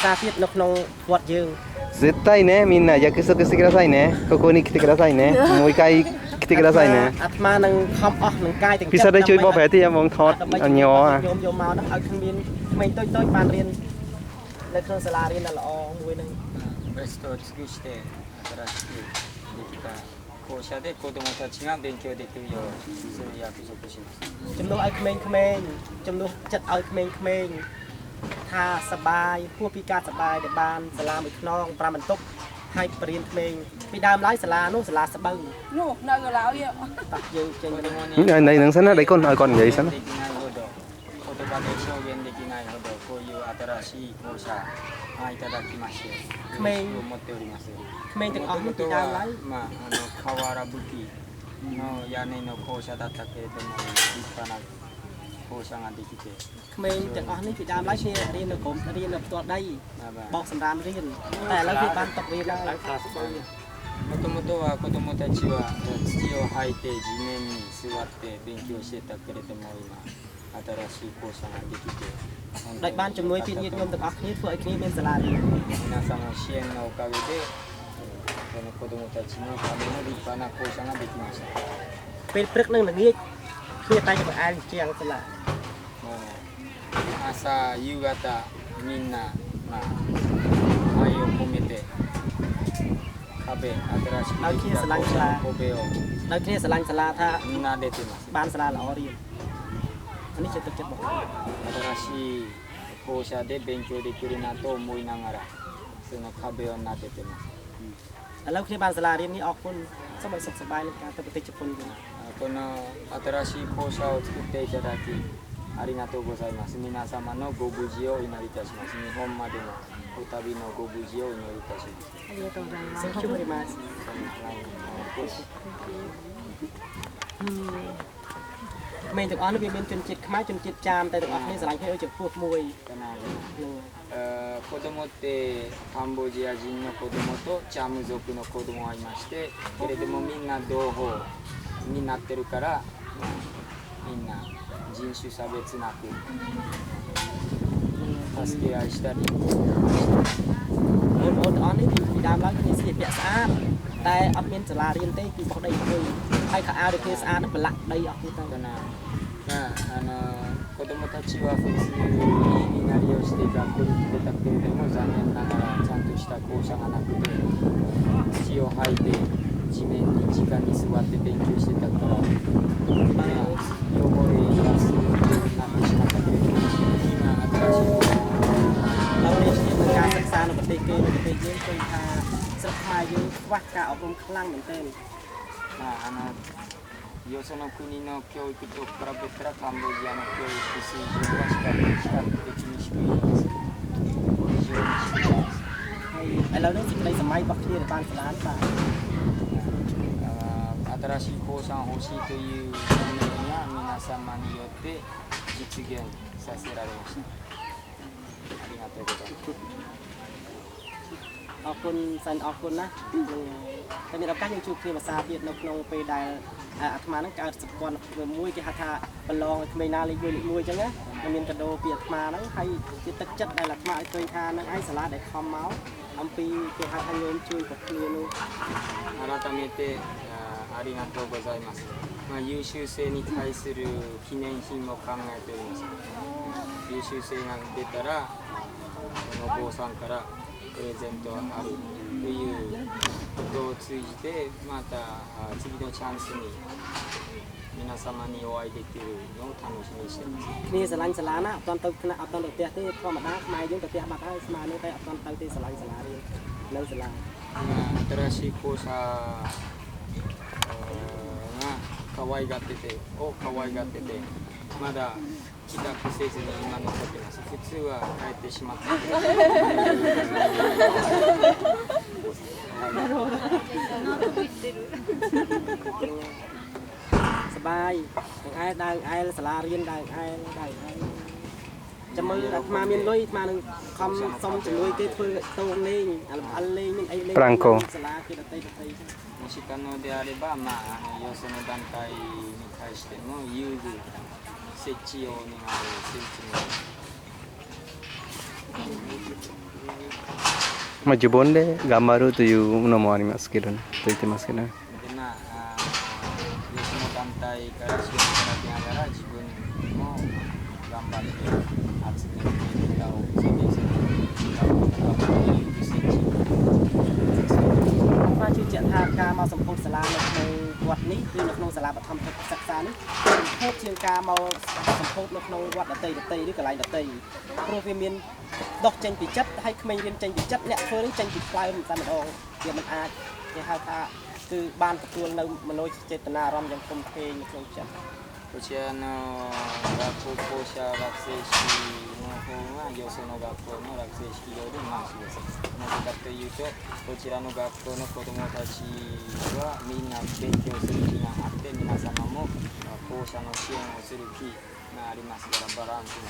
サティののวัดยืง絶対ねみんな約束してくださいねここに来てくださいねもう一回来てくださいねอาตมาหนึ่งคอมออกหนึ่งกายถึง พี่ซาได้ช่วยบอกแผลที่ยังมองทอดอันยอ โยมมาแล้วเอาขึ้นบินไม่ต้อยปานเรียนในเครื่องสลาเรียนน่ะละอมวยหนึ่งベストを尽くして新しくできた校舎で子どもたちが勉強できるようにする約束しますจำนวนไอ้เขมงจำนวนจัดไอ้เขมงถ้าสบายผู้พิการสบายในบ้านสลาหมึกน้องปลามันตกให้ปริญเขมงไปดามไล่สลาโน่สลาสบัง นู่นนั่งแล้วเนี่ย ตักยืงจริงเลย ในหนังสั้นได้ก้นเอาก้อนใหญ่สั้น 言葉で表現できないほどこういう新しい校舎いただきまして嬉しく思っております。もともとは瓦葺きの屋根の校舎だったけれども立派な校舎ができて。เขมงจากอ๋อนี่พี่ดามไล่เชียเรียนในกรมเรียนในตัวได้บอกสำรานเรียนแต่แล้วพี่บ้านตกเรียนได้もともとは子どもたちは土を履いて地面に座って勉強してたけれども今新しい校舎ができてได้บ้านจำนวนพี่นิยมจากอ๋อนี่ทั่วไอ้นี่เป็นสลาเรียน皆様の支援のおかげでこの子どもたちのための立派な校舎ができました。เป็นพฤกษ์หนึ่งอย่างนี้คือไปกับอ่านเชียงสลา朝夕方みんな愛を込めて壁新しくできた校舎の壁をเราที่สลาสลาถ้าみんな出てます。บ้านสลาเราเรียนอันนี้จะตึกจะบอก新しい校舎で勉強できるなと思いながらその壁を撫でてます。แล้วที่บ้านสลาเรียนนี่ออกคนสบายสบายในการปฏิจจพลこの新しい校舎を作っていただきありがとうございます。皆様のご無事をお祈りいたします。日本までのお旅のご無事をお祈りいたします。ありがとうございます。センキューベリーマスเมนจากอ๋อนี่เป็นจนจิตขมายจนจิตจามแต่จากอ๋อนี่สลายให้เอาจากพวกมวย子供ってカンボジア人の子供とチャム族の子供がいましてけれどもみんな同胞になってるからみんな人種差別なく助け合いしたりอ๋อนี่พี่ดามแล้วก็มีสิทธิ์เปียกสะอาดแต่อัพเมนสลาเรียนเต้ที่บอกได้คุยให้ข้าวเด็กสะอาดนั่นเป็นหลักได้ออกที่ตั้ง子供たちは普通に稲荷をして学校に来てたけれども残念ながらちゃんとした校舎がなくて土を履いて地面に直に座って勉強してたから汚れやすくなってしまったけれども今新しいเราเรียนในการศึกษาในประเทศเกย์ในประเทศยืนเป็นทางสถายืนวัดการอบรมคลั่งเหมือนเดิมよその国の教育と比べたらカンボジアの教育水準は比較的に低いです。非常に低いです。เราได้สิ่งในสมัยบักเทียนบ้านสลานป่า新しい校舎が欲しいという願いが皆様によって実現させられました。ありがとうございます。ขอบคุณสันขอบคุณนะแต่มีรับการยังชูคือภาษาเวียดนามไปได้อาตมานั่งการสกอร์มวยที่หาทาบอลลองไม่นาเลยมวยจังนะมันมีกระโดดเปียกมานั่งให้จิตจัดได้หลักมาเคยทานั่งให้สลัดได้คอมเมาส์อัมปีเกี่ยวกับทางโยมช่วยกับเรียนรู้改めてありがとうございます。優秀生に対する記念品も考えております。優秀生が出たらこの坊さんからプレゼントがあるということを通じてまた次のチャンスに皆様にお会いできるのを楽しみにしています。นี่สลันสลานะตอนเติมคณะตอนเติมเตี้ยที่พ่อมาได้มายุ่งกับเตี้ยมาได้มาเนี่ยไปตอนเติมที่สลันสลาเรียนเลิกสลา新しい校舎が可愛がっててまだ帰宅せずに今残ってます。普通は帰ってしまってなるほど。納得いってる。สบายไอ้ได้ไอ้สลาเรียนได้ไอ้จะมือมาเมียนลุยมาหนึ่งคำส่งจะลุยที่ฟื้นตัวเล่งอะไรเล่งไอ้เล่งสลาคือตัดもし可能であればよその団体に対しても遊具設置用に設置もまあ自分で頑張るというのもありますけどね、と言ってますけどね。でまあ別の団体から支援いただきながら自分も頑張って集めてデータを整理する学校の20センチ มาชื่อเจ้าท่าการมาสมโพธิสลาในวัดนี้คือในក្នុងសាលាបឋមសិក្សានេះโพธิជាងការមកសម្ពោធនៅក្នុងវត្តដតីឬកន្លែងដតីព្រោះវាមានដុសចេញពីចិត្តហើយក្មេងរៀនចេញពីចិត្តអ្នកធ្វើនេះចេញពីផ្លែតែម្ដងវាមិនអាចគេហៅថាគឺបានទទួលនៅមនោចេតនាអារម្មណ៍យ៉ាងធំធេងនៅក្នុងចិត្ត こちらの学校校舎学生式の方がよその学校の学生式よりマシです。なぜかというと、こちらの学校の子どもたちはみんな勉強する気があって、皆様も校舎の支援をする気がありますからバランスが。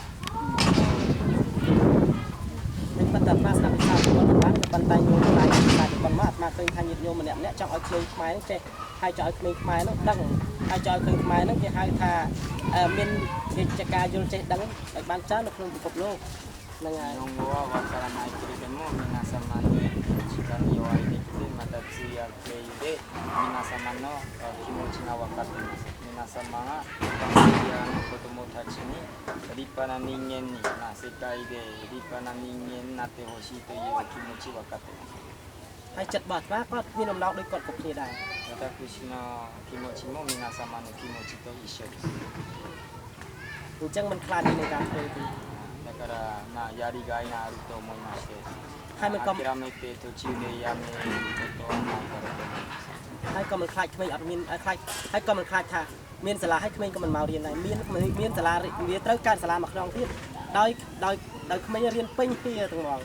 nên bắt đầu phát sáng sao của các bạn bàn tay nhôm lại là còn mà khơi thay nhiệt nhôm mà nè trong ở khơi máy nó che hai cho khơi máy nó đằng hai cho khơi máy nó cái hai thà miền cái chả cá vô che đằng ở ban trái nó không bị cột lô là ngày 日本語はわからないけれども皆様に時間にお会いできてまた通訳経由で皆様の気持ちが分かっています皆様がバンシアの子供たちに立派な人間に、世界で立派な人間になってほしいという気持ち分かっています hai chật bọt quá có viên đồng đau đôi cột cục như này 私の気持ちも皆様の気持ちと一緒です chẳng mình khai đi này cả thôi だからやりがいがあると思いまして hai mình còn 諦めて途中でやめることはないからと思います hai con mình khai mình ở miền khai hai con mình khai thà miền sả lá hai mình con mình màu điền này miền sả lá miền tới can sả lá mặc rong thiết đôi mình riêng pin kia từng màu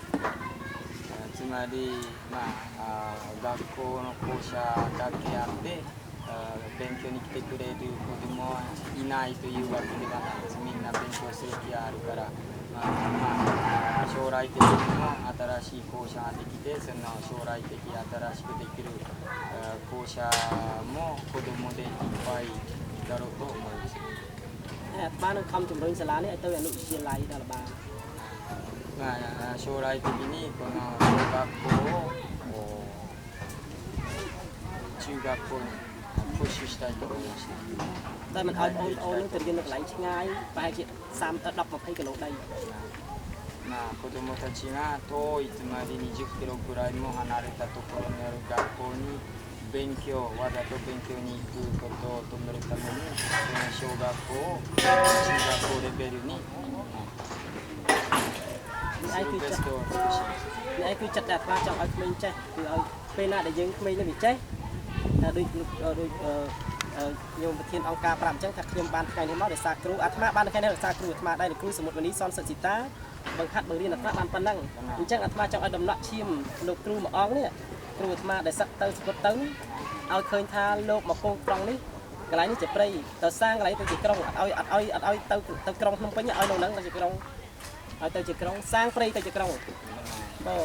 つまり、学校の校舎だけあって勉強に来てくれる子どもはいないというわけではないです。みんな勉強する気があるから、将来的にも新しい校舎ができて、その将来的新しくできる校舎も子どもでいっぱいだろうと思います。บ้านนึงคำจุ่มเริงสลาเนี่ยตัวอย่างลูกเชียร์ไลด์ดาลบา 将来的にこの小学校を中学校にプッシュしたいと思いました。 แต่มันเอานึงจะเรียนหลายง่ายไปให้3-10กิโลได้ 子どもたちが遠いつまり20キロくらいも離れたところにある学校に勉強わざと勉強に行くことを止めるためにその小学校を中学校レベルに ai cứ chặt đẹp qua trong ai mình chơi thì ở bên này để dừng mình nó bị cháy đôi nhiều thiên ông ca làm chẳng thật thêm ban cái này máu để sạc cừu atma ban cái này để sạc cừu atma đây là cừu sớm mộtวันนี้ son sợi xịt tá bằng khát bằng riêng atma ban pan năng chẳng atma trong ai đầm nọ chim lục cừu mà ong này cừu atma để sạc tơ sụt tấn ao khơi tha lục mà con trong này cái này chỉ play tờ sang cái này tờ chỉ trong ao tơ trong không phải nhá ao nấu nắng tờ chỉ trong ao tờ chỉ trong sang play tờ chỉ trong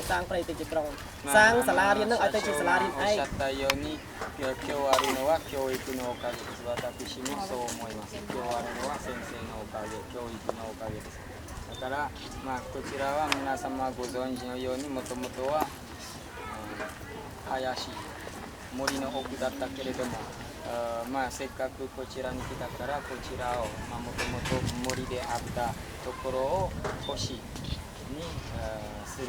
sangប្រៃទៅជាក្រុងសាងសាលារៀននឹងឲ្យទៅជាសាលារៀនឯង おっしゃったように今日あるのは教育のおかげです私もそう思います今日あるのは先生のおかげ教育のおかげですだからこちらは皆様ご存知のようにもともとは林森の奥だったけれどもせっかくこちらに来たからこちらをもともと森であったところを都市にする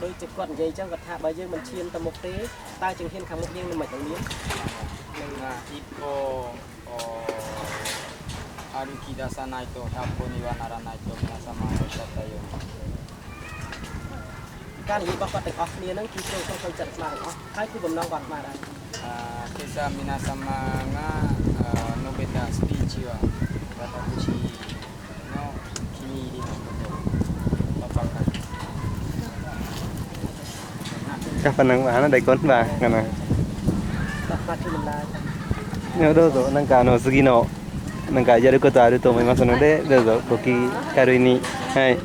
đôi chục con dây chẳng vật hạ bây giờ mình chiên tầm một thế ta chừng hiên kháng một riêng mình đồng miếng一歩歩き出さないと100歩にはならないと皆様おっしゃったようにการนี้บอกว่าแต่ออกเนี่ยนั่นคือโครงจัดมาให้คือบำนองก่อนมาได้今朝皆様が述べたスピーチは私の気に入りのことばかり các phần năng bán nó đầy con và cái này nếu đâu rồi năng cả nó sugi nó năng cả giờ được có tài được tôi mới mà xong đấy được rồi có kỳ caro ini hay